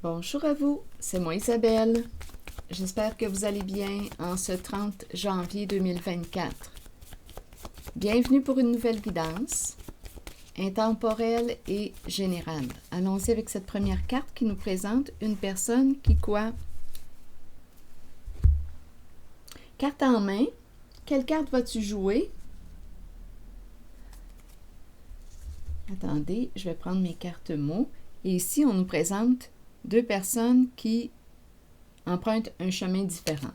Bonjour à vous, c'est moi Isabelle. J'espère que vous allez bien en ce 30 janvier 2024. Bienvenue pour une nouvelle guidance, intemporelle et générale. Allons-y avec cette première carte qui nous présente une personne qui quoi? Carte en main. Quelle carte vas-tu jouer? Attendez, je vais prendre mes cartes mots. Et ici, on nous présente deux personnes qui empruntent un chemin différent.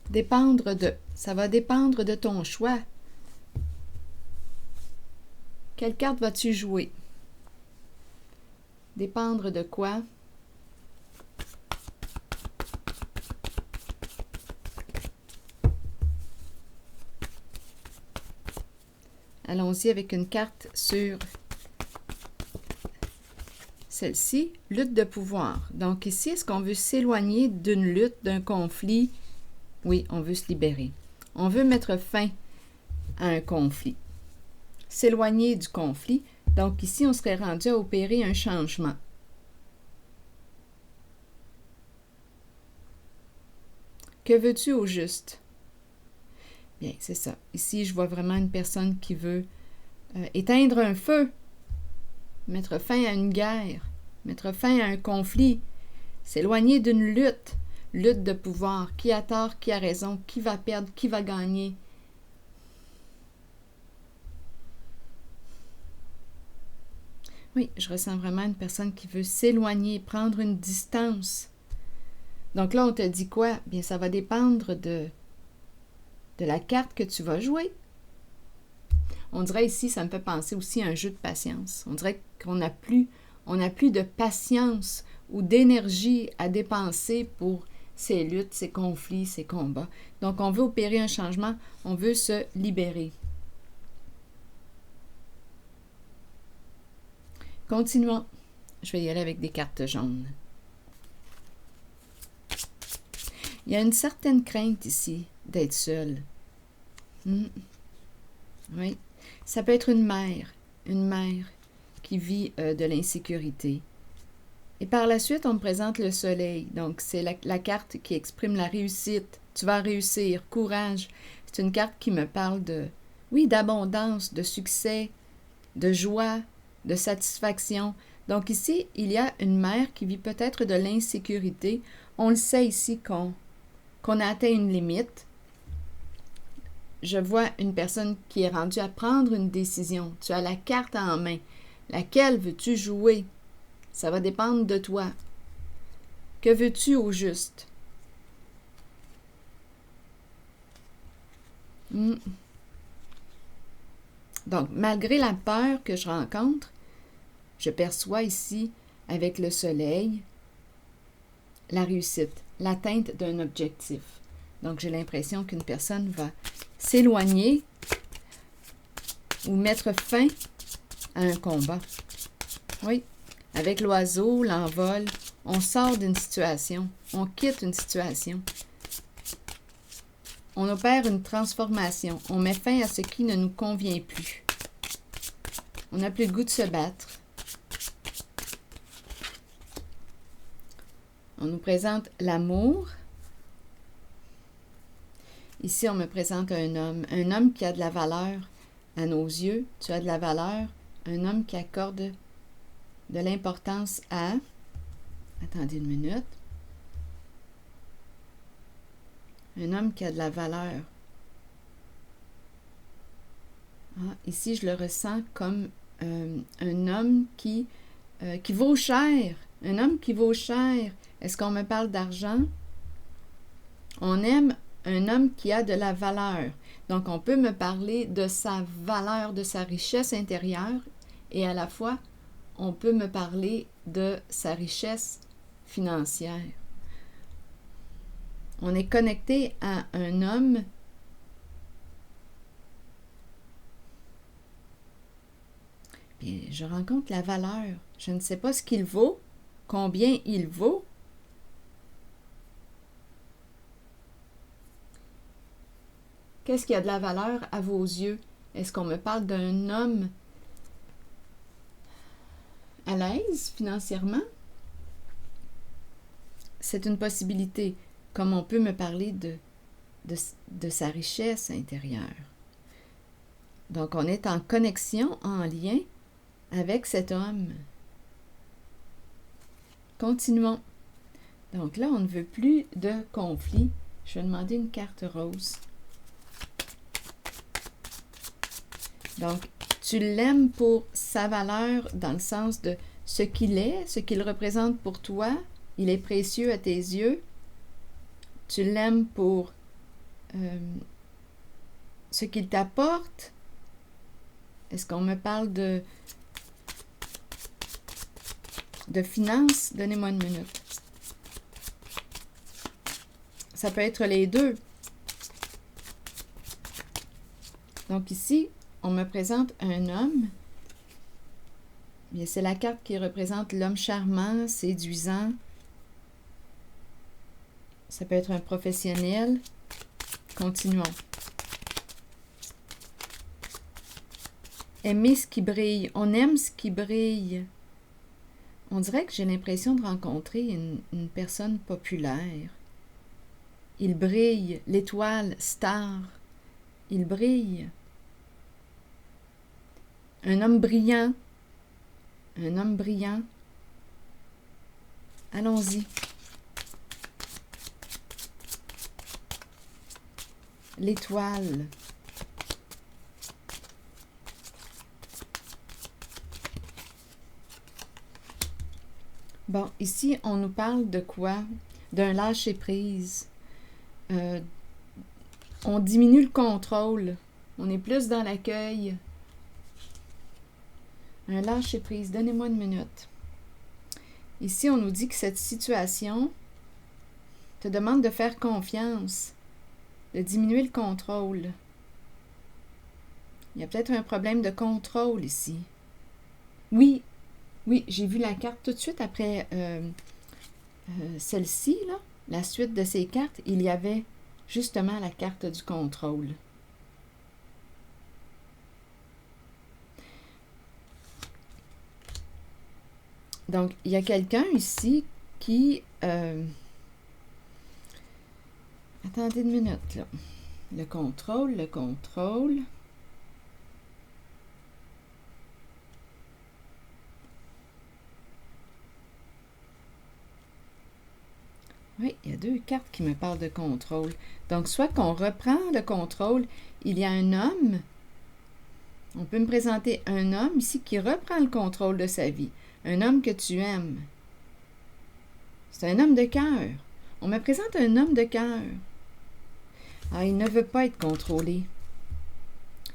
Dépendre de. Ça va dépendre de ton choix. Quelle carte vas-tu jouer? Dépendre de quoi? Allons-y avec une carte sur celle-ci, lutte de pouvoir. Donc ici, est-ce qu'on veut s'éloigner d'une lutte, d'un conflit? Oui, on veut se libérer. On veut mettre fin à un conflit. S'éloigner du conflit. Donc ici, on serait rendu à opérer un changement. Que veux-tu au juste? Bien, c'est ça. Ici, je vois vraiment une personne qui veut éteindre un feu, mettre fin à une guerre, mettre fin à un conflit, s'éloigner d'une lutte, lutte de pouvoir. Qui a tort, qui a raison, qui va perdre, qui va gagner. Oui, je ressens vraiment une personne qui veut s'éloigner, prendre une distance. Donc là, on te dit quoi? Bien, ça va dépendre de la carte que tu vas jouer. On dirait ici, ça me fait penser aussi à un jeu de patience. On dirait qu'on n'a plus de patience ou d'énergie à dépenser pour ces luttes, ces conflits, ces combats. Donc, on veut opérer un changement, on veut se libérer. Continuons. Je vais y aller avec des cartes jaunes. Il y a une certaine crainte ici d'être seule. Oui. Ça peut être une mère qui vit de l'insécurité. Et par la suite, on me présente le soleil. Donc, c'est la carte qui exprime la réussite. Tu vas réussir, courage. C'est une carte qui me parle d'abondance, de succès, de joie, de satisfaction. Donc ici, il y a une mère qui vit peut-être de l'insécurité. On le sait ici qu'on a atteint une limite. Je vois une personne qui est rendue à prendre une décision. Tu as la carte en main. Laquelle veux-tu jouer? Ça va dépendre de toi. Que veux-tu au juste? Donc, malgré la peur que je rencontre, je perçois ici, avec le soleil, la réussite, l'atteinte d'un objectif. Donc, j'ai l'impression qu'une personne va s'éloigner ou mettre fin à un combat. Oui, avec l'oiseau, l'envol, on sort d'une situation, on quitte une situation. On opère une transformation, on met fin à ce qui ne nous convient plus. On n'a plus le goût de se battre. On nous présente l'amour. Ici, on me présente un homme qui a de la valeur à nos yeux. Tu as de la valeur, un homme qui accorde de l'importance à... Attendez une minute. Un homme qui a de la valeur. Ici, je le ressens comme un homme qui vaut cher. Un homme qui vaut cher. Est-ce qu'on me parle d'argent? On aime un homme qui a de la valeur. Donc, on peut me parler de sa valeur, de sa richesse intérieure, et à la fois, on peut me parler de sa richesse financière. On est connecté à un homme Bien, je rencontre la valeur. Je ne sais pas ce qu'il vaut, combien il vaut. Qu'est-ce qui a de la valeur à vos yeux? Est-ce qu'on me parle d'un homme à l'aise financièrement? C'est une possibilité, comme on peut me parler de sa richesse intérieure. Donc, on est en connexion, en lien avec cet homme. Continuons. Donc là, on ne veut plus de conflit. Je vais demander une carte rose. Donc, tu l'aimes pour sa valeur dans le sens de ce qu'il est, ce qu'il représente pour toi. Il est précieux à tes yeux. Tu l'aimes pour ce qu'il t'apporte. Est-ce qu'on me parle de finances? Donnez-moi une minute. Ça peut être les deux. Donc ici, on me présente un homme. Bien, c'est la carte qui représente l'homme charmant, séduisant. Ça peut être un professionnel. Continuons. Aimer ce qui brille. On aime ce qui brille. On dirait que j'ai l'impression de rencontrer une personne populaire. Il brille, l'étoile, star. Il brille. Un homme brillant. Un homme brillant. Allons-y. L'étoile. Bon, ici, on nous parle de quoi? D'un lâcher-prise. On diminue le contrôle. On est plus dans l'accueil. Un lâcher-prise. Donnez-moi une minute. Ici, on nous dit que cette situation te demande de faire confiance, de diminuer le contrôle. Il y a peut-être un problème de contrôle ici. Oui, j'ai vu la carte tout de suite après celle-ci, là, la suite de ces cartes, il y avait justement la carte du contrôle. Donc, il y a quelqu'un ici qui... Attendez une minute, là. Le contrôle. Oui, il y a deux cartes qui me parlent de contrôle. Donc, soit qu'on reprend le contrôle, il y a un homme, on peut me présenter un homme ici qui reprend le contrôle de sa vie. Un homme que tu aimes. C'est un homme de cœur. On me présente un homme de cœur. Ah, il ne veut pas être contrôlé.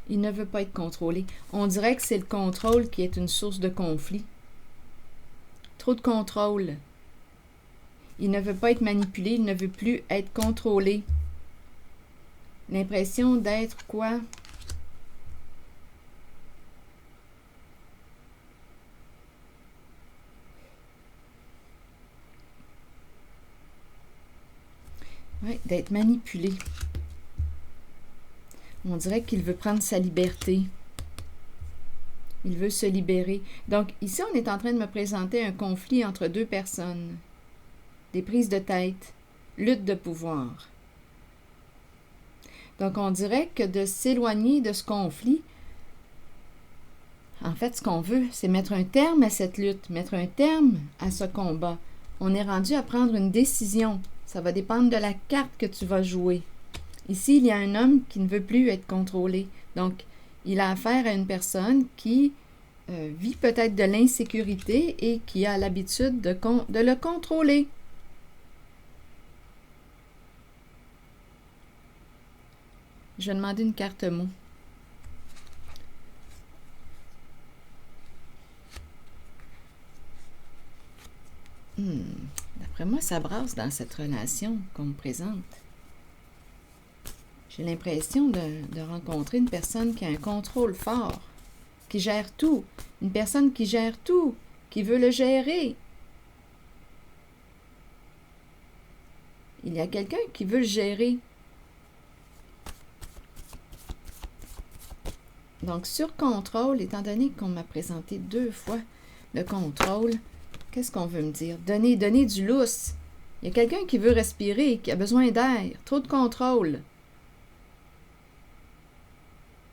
Il ne veut pas être contrôlé. On dirait que c'est le contrôle qui est une source de conflit. Trop de contrôle. Il ne veut pas être manipulé, il ne veut plus être contrôlé. L'impression d'être quoi? Oui, d'être manipulé. On dirait qu'il veut prendre sa liberté. Il veut se libérer. Donc, ici, on est en train de me présenter un conflit entre deux personnes. Des prises de tête, lutte de pouvoir. Donc, on dirait que de s'éloigner de ce conflit, en fait, ce qu'on veut, c'est mettre un terme à cette lutte, mettre un terme à ce combat. On est rendu à prendre une décision. Ça va dépendre de la carte que tu vas jouer. Ici, il y a un homme qui ne veut plus être contrôlé. Donc, il a affaire à une personne qui vit peut-être de l'insécurité et qui a l'habitude de le contrôler. Je vais demander une carte mot. D'après moi, ça brasse dans cette relation qu'on me présente. J'ai l'impression de rencontrer une personne qui a un contrôle fort, qui gère tout. Une personne qui gère tout, qui veut le gérer. Il y a quelqu'un qui veut le gérer. Donc, sur contrôle, étant donné qu'on m'a présenté 2 fois le contrôle, qu'est-ce qu'on veut me dire? Donner du lousse. Il y a quelqu'un qui veut respirer, qui a besoin d'air. Trop de contrôle.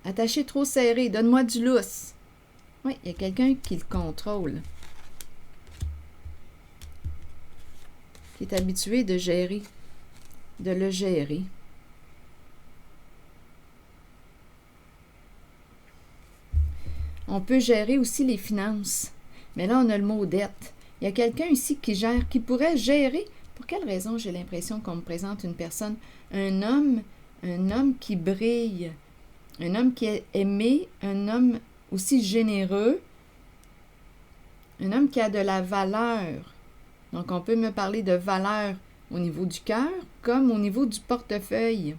Attaché trop serré, donne-moi du lousse. Oui, il y a quelqu'un qui le contrôle. Qui est habitué de gérer, de le gérer. On peut gérer aussi les finances. Mais là, on a le mot dette. Il y a quelqu'un ici qui gère, qui pourrait gérer. Pour quelle raison j'ai l'impression qu'on me présente une personne, un homme qui brille, un homme qui est aimé, un homme aussi généreux, un homme qui a de la valeur. Donc, on peut me parler de valeur au niveau du cœur comme au niveau du portefeuille.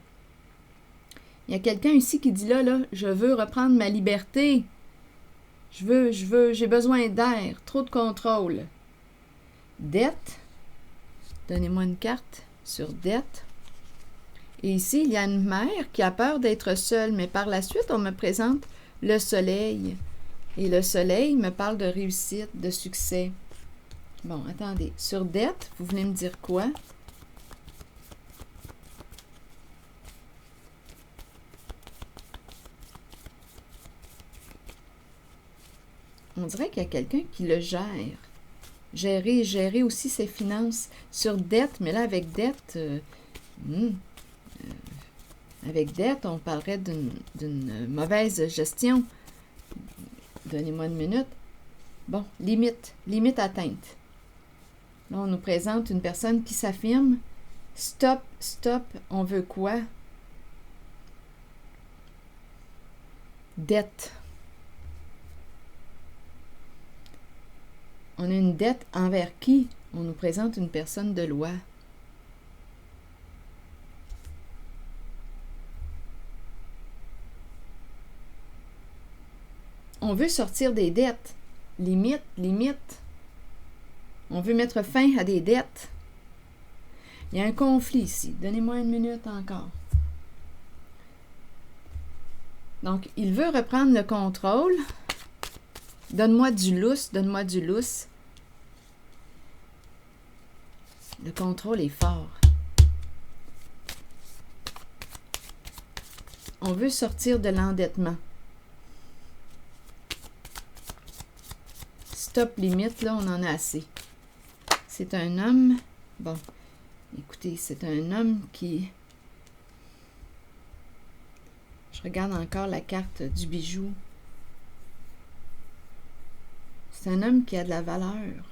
Il y a quelqu'un ici qui dit là, je veux reprendre ma liberté. J'ai besoin d'air, trop de contrôle. Dette. Donnez-moi une carte sur dette. Et ici, il y a une mère qui a peur d'être seule, mais par la suite, on me présente le soleil. Et le soleil me parle de réussite, de succès. Bon, attendez. Sur dette, vous voulez me dire quoi? On dirait qu'il y a quelqu'un qui le gère. Gérer aussi ses finances sur dette, mais là, avec dette, on parlerait d'une mauvaise gestion. Donnez-moi une minute. Bon, limite atteinte. Là, on nous présente une personne qui s'affirme. Stop, on veut quoi? Dette. On a une dette envers qui? On nous présente une personne de loi. On veut sortir des dettes. Limite. On veut mettre fin à des dettes. Il y a un conflit ici. Donnez-moi une minute encore. Donc, il veut reprendre le contrôle. Donne-moi du lousse. Le contrôle est fort. On veut sortir de l'endettement. Stop, limite, là, on en a assez. C'est un homme, bon, écoutez, c'est un homme qui... Je regarde encore la carte du bijou. C'est un homme qui a de la valeur.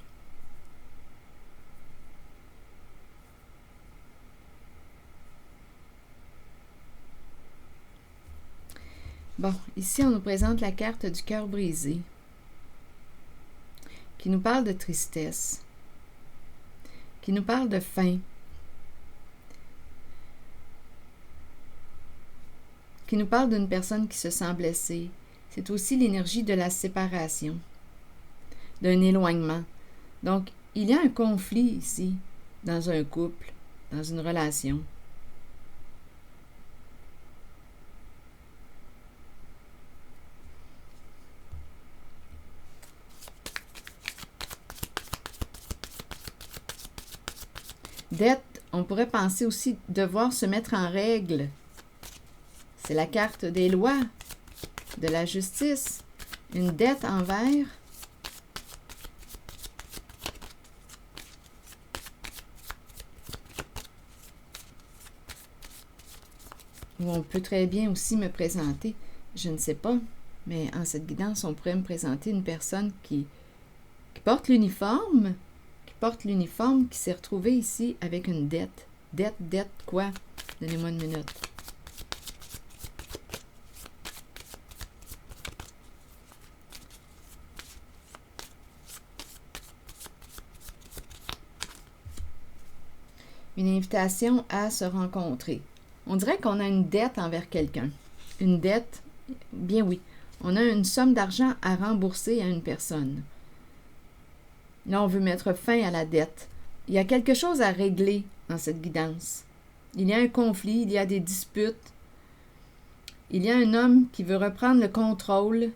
Bon, ici, on nous présente la carte du cœur brisé, qui nous parle de tristesse, qui nous parle de faim, qui nous parle d'une personne qui se sent blessée. C'est aussi l'énergie de la séparation, d'un éloignement. Donc, il y a un conflit ici, dans un couple, dans une relation. Dette, on pourrait penser aussi devoir se mettre en règle. C'est la carte des lois, de la justice. Une dette envers. Ou on peut très bien aussi me présenter, je ne sais pas, mais en cette guidance, on pourrait me présenter une personne qui porte l'uniforme, qui s'est retrouvée ici avec une dette. Dette, quoi? Donnez-moi une minute. Une invitation à se rencontrer. On dirait qu'on a une dette envers quelqu'un. Une dette, bien oui. On a une somme d'argent à rembourser à une personne. Là, on veut mettre fin à la dette. Il y a quelque chose à régler dans cette guidance. Il y a un conflit, il y a des disputes. il y a un homme qui veut reprendre le contrôle,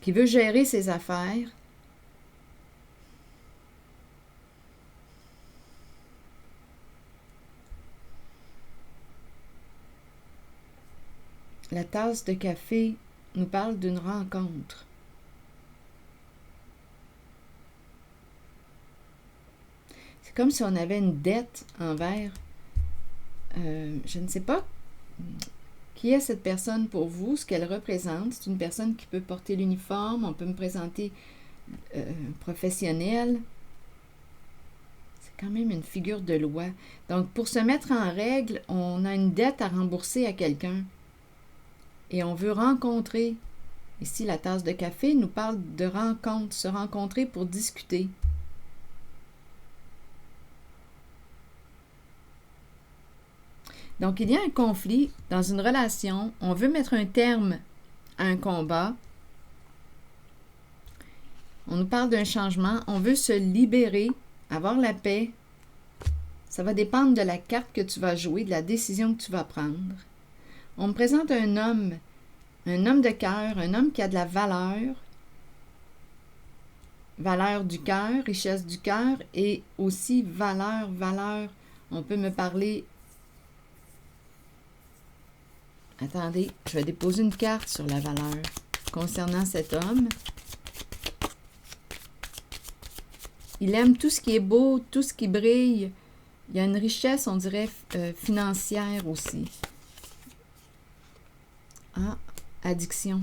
qui veut gérer ses affaires. La tasse de café nous parle d'une rencontre. C'est comme si on avait une dette envers, je ne sais pas qui est cette personne pour vous, ce qu'elle représente. C'est une personne qui peut porter l'uniforme, on peut me présenter professionnelle. C'est quand même une figure de loi. Donc, pour se mettre en règle, on a une dette à rembourser à quelqu'un. Et on veut rencontrer. Ici, la tasse de café nous parle de rencontre, se rencontrer pour discuter. Donc, il y a un conflit dans une relation. On veut mettre un terme à un combat. On nous parle d'un changement. On veut se libérer, avoir la paix. Ça va dépendre de la carte que tu vas jouer, de la décision que tu vas prendre. On me présente un homme de cœur, un homme qui a de la valeur du cœur, richesse du cœur et aussi valeur. On peut me parler. Attendez, je vais déposer une carte sur la valeur concernant cet homme. Il aime tout ce qui est beau, tout ce qui brille. Il y a une richesse, on dirait, financière aussi. Ah, addiction.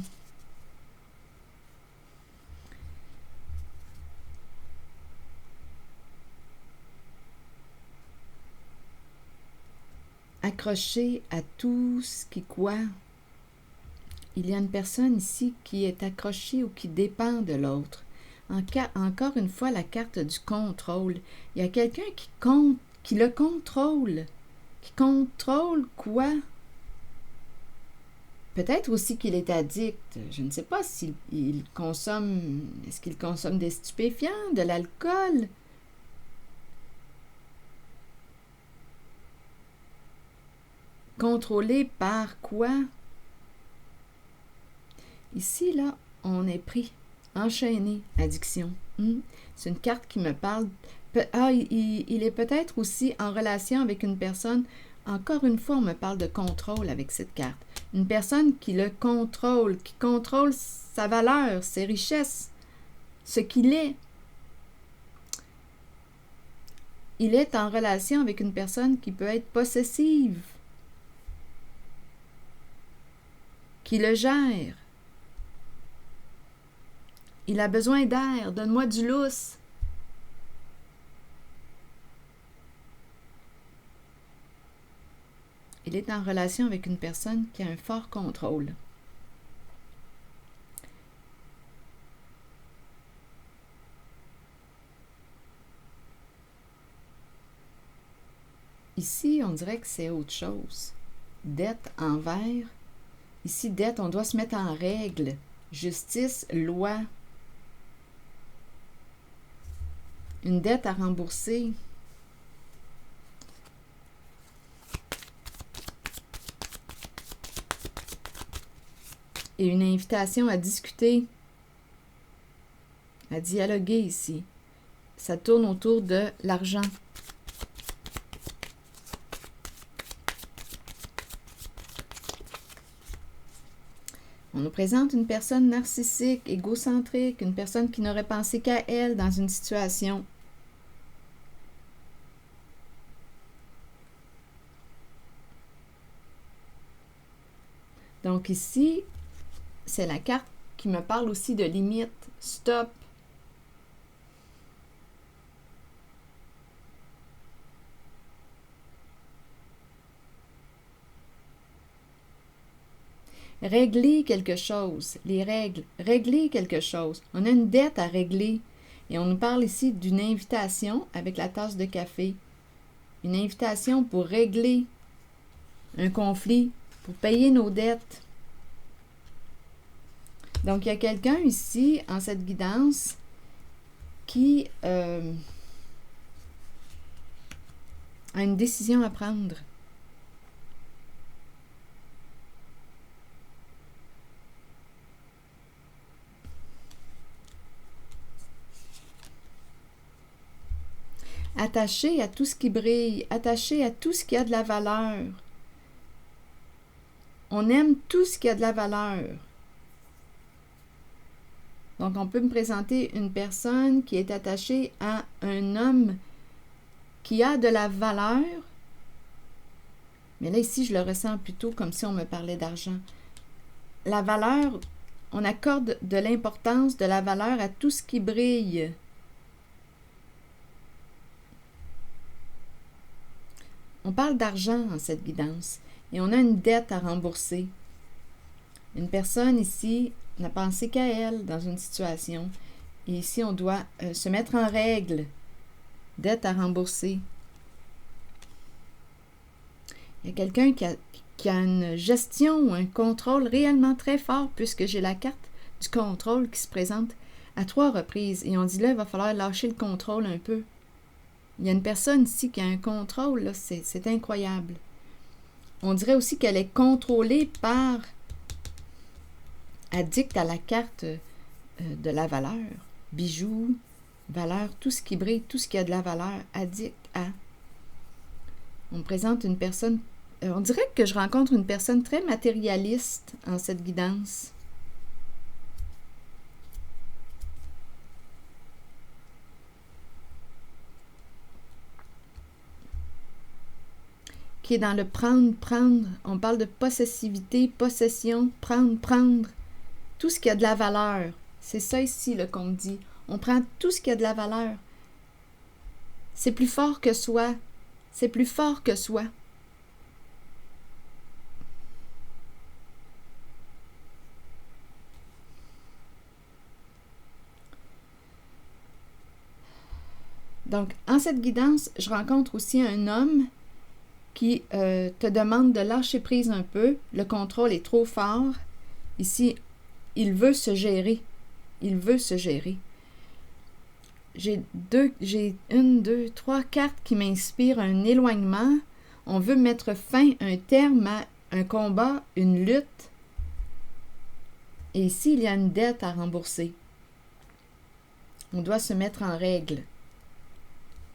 Accroché à tout ce qui quoi. Il y a une personne ici qui est accrochée ou qui dépend de l'autre. Encore une fois, la carte du contrôle. Il y a quelqu'un qui le contrôle. Qui contrôle quoi? Peut-être aussi qu'il est addict. Je ne sais pas s'il consomme... Est-ce qu'il consomme des stupéfiants, de l'alcool? Contrôlé par quoi? Ici, là, on est pris, enchaîné, addiction. C'est une carte qui me parle. Il est peut-être aussi en relation avec une personne. Encore une fois, on me parle de contrôle avec cette carte. Une personne qui le contrôle, qui contrôle sa valeur, ses richesses, ce qu'il est. Il est en relation avec une personne qui peut être possessive, qui le gère. Il a besoin d'air, donne-moi du lousse. Il est en relation avec une personne qui a un fort contrôle. Ici, on dirait que c'est autre chose. Dette envers. Ici, dette, on doit se mettre en règle. Justice, loi. Une dette à rembourser. Et une invitation à discuter, à dialoguer ici. Ça tourne autour de l'argent. On nous présente une personne narcissique, égocentrique, une personne qui n'aurait pensé qu'à elle dans une situation. Donc ici, c'est la carte qui me parle aussi de limite. Stop. Régler quelque chose, les règles, régler quelque chose. On a une dette à régler et on nous parle ici d'une invitation avec la tasse de café. Une invitation pour régler un conflit, pour payer nos dettes. Donc, il y a quelqu'un ici, en cette guidance, qui a une décision à prendre. attaché à tout ce qui brille, attaché à tout ce qui a de la valeur. On aime tout ce qui a de la valeur. Donc, on peut me présenter une personne qui est attachée à un homme qui a de la valeur. Mais là, ici, je le ressens plutôt comme si on me parlait d'argent. La valeur, on accorde de l'importance, de la valeur à tout ce qui brille. On parle d'argent en cette guidance et on a une dette à rembourser. Une personne ici n'a pensé qu'à elle dans une situation. Et ici, on doit se mettre en règle. Dette à rembourser. Il y a quelqu'un qui a une gestion ou un contrôle réellement très fort, puisque j'ai la carte du contrôle qui se présente à 3 reprises. Et on dit là, il va falloir lâcher le contrôle un peu. Il y a une personne ici qui a un contrôle, là, c'est incroyable. On dirait aussi qu'elle est contrôlée par, addict à la carte de la valeur. Bijoux, valeur, tout ce qui brille, tout ce qui a de la valeur, addict à. On me présente une personne, on dirait que je rencontre une personne très matérialiste en cette guidance. Qui est dans le prendre, prendre. On parle de possessivité, possession, prendre, prendre. Tout ce qui a de la valeur. C'est ça ici qu'on me dit. On prend tout ce qui a de la valeur. C'est plus fort que soi. C'est plus fort que soi. Donc, en cette guidance, je rencontre aussi un homme qui te demande de lâcher prise un peu. Le contrôle est trop fort. Ici, il veut se gérer. Il veut se gérer. J'ai 3 cartes qui m'inspirent un éloignement. On veut mettre fin, un terme à un combat, une lutte. Et ici, il y a une dette à rembourser. On doit se mettre en règle.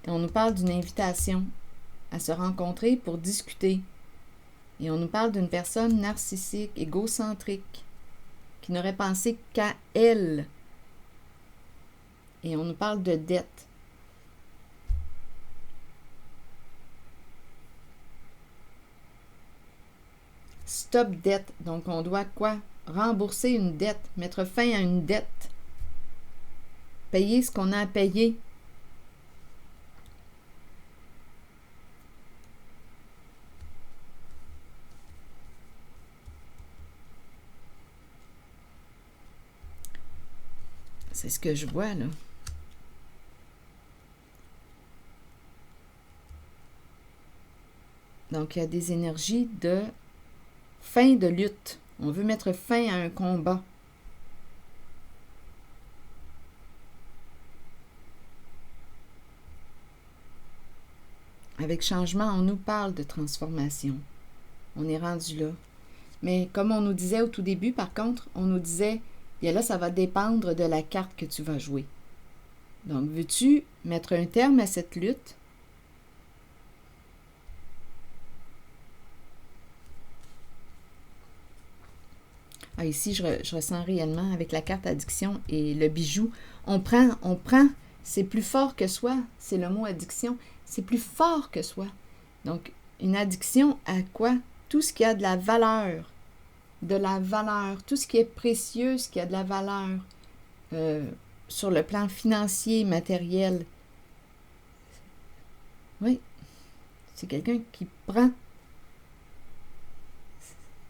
Et on nous parle d'une invitation à se rencontrer pour discuter. Et on nous parle d'une personne narcissique, égocentrique, qui n'aurait pensé qu'à elle. Et on nous parle de dette. Stop dette. Donc, on doit quoi? Rembourser une dette, mettre fin à une dette. Payer ce qu'on a à payer. C'est ce que je vois, là. Donc, il y a des énergies de fin de lutte. On veut mettre fin à un combat. Avec changement, on nous parle de transformation. On est rendu là. Mais comme on nous disait au tout début, par contre, on nous disait, bien là, ça va dépendre de la carte que tu vas jouer. Donc, veux-tu mettre un terme à cette lutte? Ah, ici, je ressens réellement avec la carte addiction et le bijou. On prend, c'est plus fort que soi. C'est le mot addiction. C'est plus fort que soi. Donc, une addiction à quoi? Tout ce qui a de la valeur. De la valeur. Tout ce qui est précieux, ce qui a de la valeur. Sur le plan financier, matériel. Oui. C'est quelqu'un qui prend.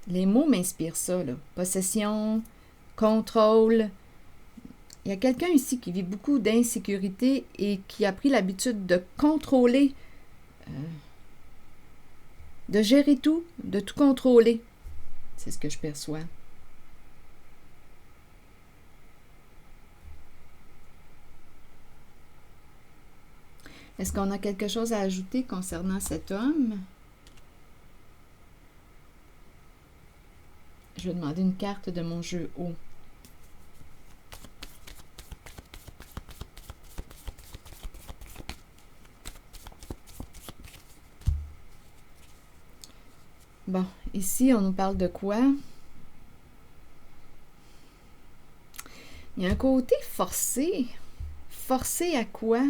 Les mots m'inspirent ça, là. Possession, contrôle. Il y a quelqu'un ici qui vit beaucoup d'insécurité et qui a pris l'habitude de contrôler, de gérer tout, de tout contrôler. C'est ce que je perçois. Est-ce qu'on a quelque chose à ajouter concernant cet homme? Je vais demander une carte de mon jeu haut. Bon, ici, on nous parle de quoi? Il y a un côté forcé. Forcé à quoi?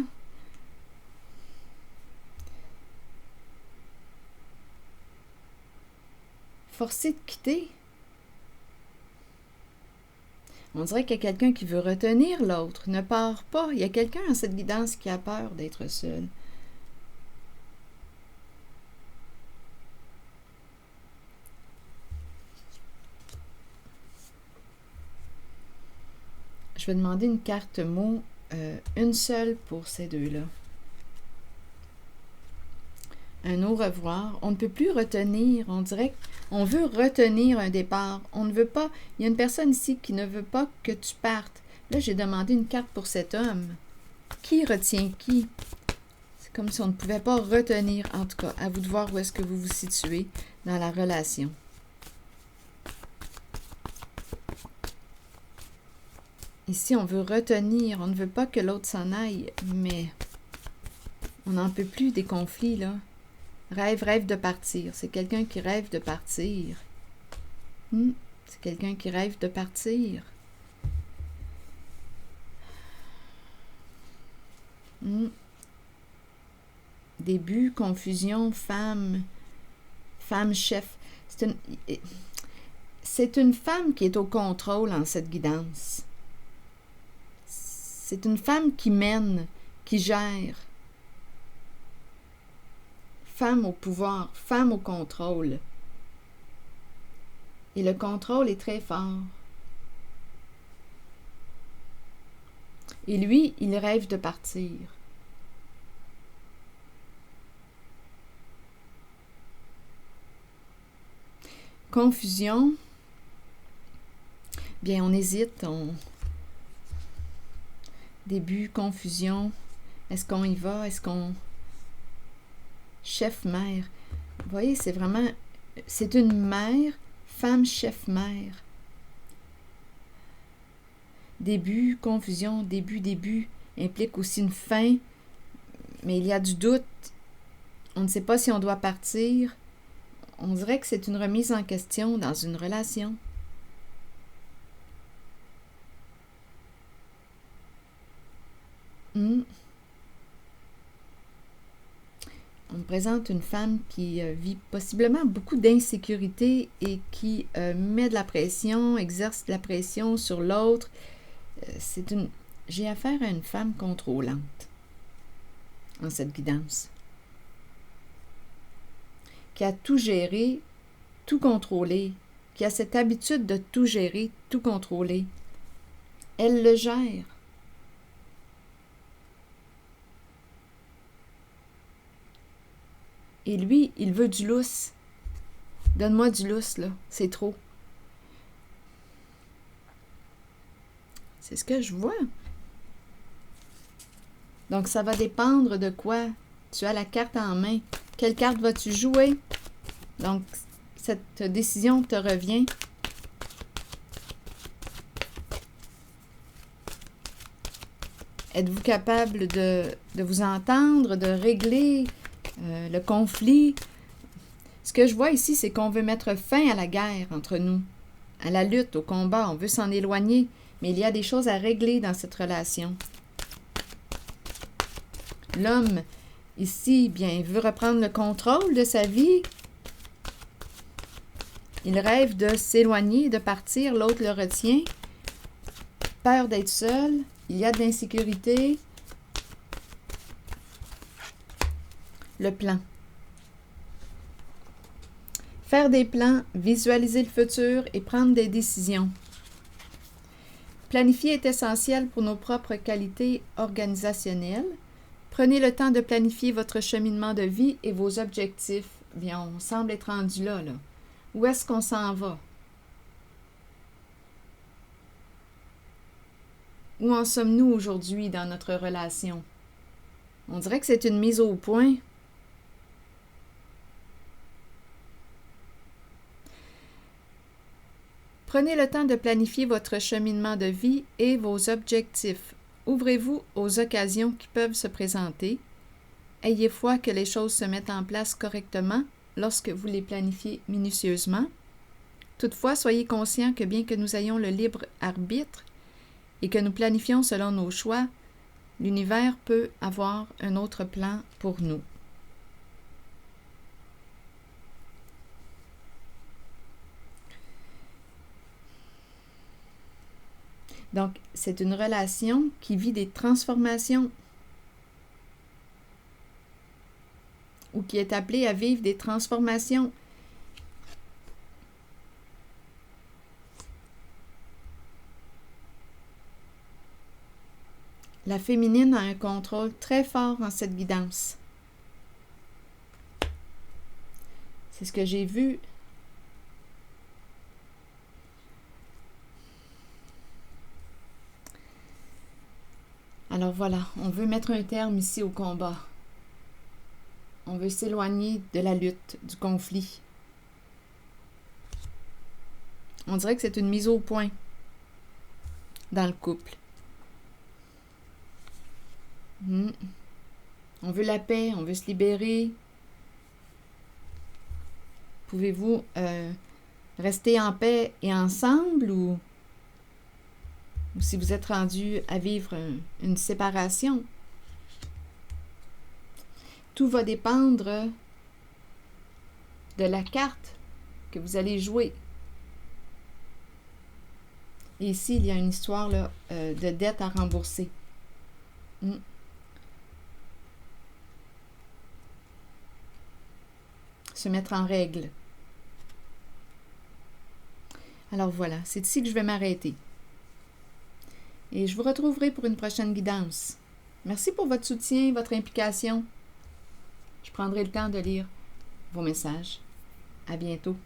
Forcé de quitter. On dirait qu'il y a quelqu'un qui veut retenir l'autre. Ne part pas. Il y a quelqu'un dans cette guidance qui a peur d'être seul. Je vais demander une carte mot, une seule pour ces deux-là. Un au revoir. On ne peut plus retenir. On dirait qu'on veut retenir un départ. On ne veut pas. Il y a une personne ici qui ne veut pas que tu partes. Là, j'ai demandé une carte pour cet homme. Qui retient qui? C'est comme si on ne pouvait pas retenir. En tout cas, à vous de voir où est-ce que vous vous situez dans la relation. Ici, on veut retenir. On ne veut pas que l'autre s'en aille, mais on n'en peut plus des conflits, là. Rêve de partir. C'est quelqu'un qui rêve de partir. C'est quelqu'un qui rêve de partir. Début, confusion, femme chef. C'est une femme qui est au contrôle en cette guidance. C'est une femme qui mène, qui gère. Femme au pouvoir, femme au contrôle. Et le contrôle est très fort. Et lui, il rêve de partir. Confusion. Bien, on hésite. Début, confusion. Est-ce qu'on y va? Est-ce qu'on... Chef-mère. Vous voyez, c'est vraiment... C'est une mère, femme chef-mère. Début, confusion, début implique aussi une fin, mais il y a du doute. On ne sait pas si on doit partir. On dirait que c'est une remise en question dans une relation. On me présente une femme qui vit possiblement beaucoup d'insécurité et qui met de la pression, exerce de la pression sur l'autre. J'ai affaire à une femme contrôlante en cette guidance, qui a tout géré, tout contrôlé, qui a cette habitude de tout gérer, tout contrôler. Elle le gère. Et lui, il veut du lousse. Donne-moi du lousse, là. C'est trop. C'est ce que je vois. Donc, ça va dépendre de quoi. Tu as la carte en main. Quelle carte vas-tu jouer? Donc, cette décision te revient. Êtes-vous capable de vous entendre, de régler le conflit? Ce que je vois ici, c'est qu'on veut mettre fin à la guerre entre nous, à la lutte, au combat. On veut s'en éloigner, mais il y a des choses à régler dans cette relation. L'homme, ici, bien, il veut reprendre le contrôle de sa vie. Il rêve de s'éloigner, de partir. L'autre le retient. Peur d'être seul. Il y a de l'insécurité. Le plan. Faire des plans, visualiser le futur et prendre des décisions. Planifier est essentiel pour nos propres qualités organisationnelles. Prenez le temps de planifier votre cheminement de vie et vos objectifs. Bien, on semble être rendu là. Où est-ce qu'on s'en va? Où en sommes-nous aujourd'hui dans notre relation? On dirait que c'est une mise au point. Prenez le temps de planifier votre cheminement de vie et vos objectifs. Ouvrez-vous aux occasions qui peuvent se présenter. Ayez foi que les choses se mettent en place correctement. lorsque vous les planifiez minutieusement. Toutefois, soyez conscients que bien que nous ayons le libre arbitre et que nous planifions selon nos choix, l'univers peut avoir un autre plan pour nous. Donc, c'est une relation qui vit des transformations ou qui est appelée à vivre des transformations. La féminine a un contrôle très fort en cette guidance. C'est ce que j'ai vu. Alors voilà, on veut mettre un terme ici au combat. On veut s'éloigner de la lutte, du conflit. On dirait que c'est une mise au point dans le couple. On veut la paix, on veut se libérer. Pouvez-vous rester en paix et ensemble ou si vous êtes rendu à vivre une séparation? Tout va dépendre de la carte que vous allez jouer. Et ici, il y a une histoire là, de dette à rembourser. Se mettre en règle. Alors voilà, c'est ici que je vais m'arrêter. Et je vous retrouverai pour une prochaine guidance. Merci pour votre soutien, votre implication. Je prendrai le temps de lire vos messages. À bientôt.